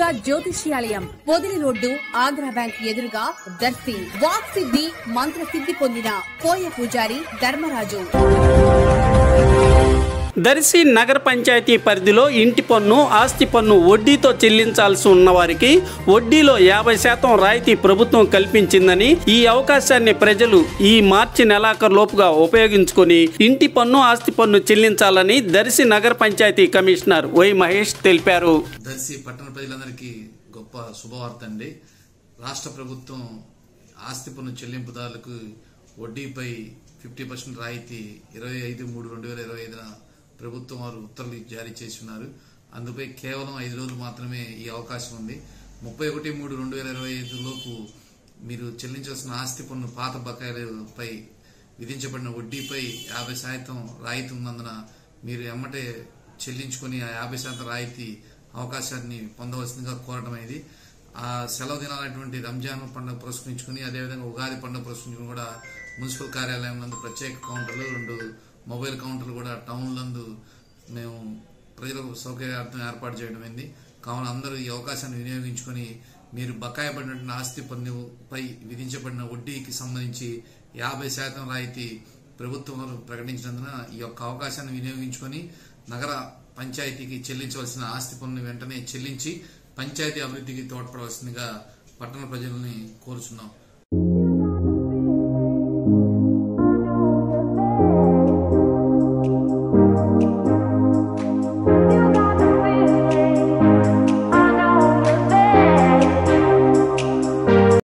దుర్గా జ్యోతిష్యాలయం, Podili road, Andhra bank ఎదురుగా, దర్శి. వాక్సిద్ధి, మంత్రసిద్ధి పొందిన కోయ పూజారి ధర్మరాజు. దర్శి నగర పంచాయతీ పరిధిలో ఇంటి పన్ను, ఆస్తి పన్ను వడ్డీతో చెల్లించాల్సి ఉన్న వారికి వడ్డీలో 50% రాయితీ ప్రభుత్వం కల్పించిందని, ఈ అవకాశాన్ని ప్రజలు ఈ మార్చి నెలాఖరులోపుగా ఉపయోగించుకొని ఇంటి పన్ను, ఆస్తి పన్ను చెల్లించాలని దర్శి నగర పంచాయతీ కమిషనర్ వై మహేష్ తెలిపారు. దర్శి పట్టణ ప్రజలందరికీ గొప్ప శుభవార్త అండి. రాష్ట్ర ప్రభుత్వం ఆస్తి పన్ను చెల్లింపుదారులకు వడ్డీపై 50% రాయితీ 25/3/2025 ప్రభుత్వం వారు ఉత్తర్వులు జారీ చేసి ఉన్నారు. అందుపై కేవలం 5 రోజులు మాత్రమే ఈ అవకాశం ఉంది. 31/3/2025 లోపు మీరు చెల్లించాల్సిన ఆస్తి పన్ను పాత బకాయిలపై విధించబడిన వడ్డీపై 50% రాయితీ ఉన్నందున మీరు ఎమ్మటే చెల్లించుకొని ఆ 50% రాయితీ అవకాశాన్ని పొందవలసిందిగా కోరడం అయింది. ఆ సెలవు దినాలైనటువంటి రంజాన్ పండుగ పురస్కరించుకుని, అదేవిధంగా ఉగాది పండుగ పురస్కరించుకుని కూడా మున్సిపల్ కార్యాలయం నందు ప్రత్యేక కౌంటర్లు, 2 మొబైల్ కౌంటర్లు కూడా టౌన్ నందు మేము ప్రజలకు సౌకర్యార్థం ఏర్పాటు చేయడమైంది. కావున అందరూ ఈ అవకాశాన్ని వినియోగించుకొని మీరు బకాయి పడినటువంటి ఆస్తి పన్నుపై విధించబడిన వడ్డీకి సంబంధించి 50% రాయితీ ప్రభుత్వం ప్రకటించినందున ఈ యొక్క అవకాశాన్ని వినియోగించుకొని నగర పంచాయతీకి చెల్లించవలసిన ఆస్తి పన్ను వెంటనే చెల్లించి పంచాయతీ అభివృద్ధికి తోడ్పడవలసిందిగా పట్టణ ప్రజల్ని కోరుచున్నాం.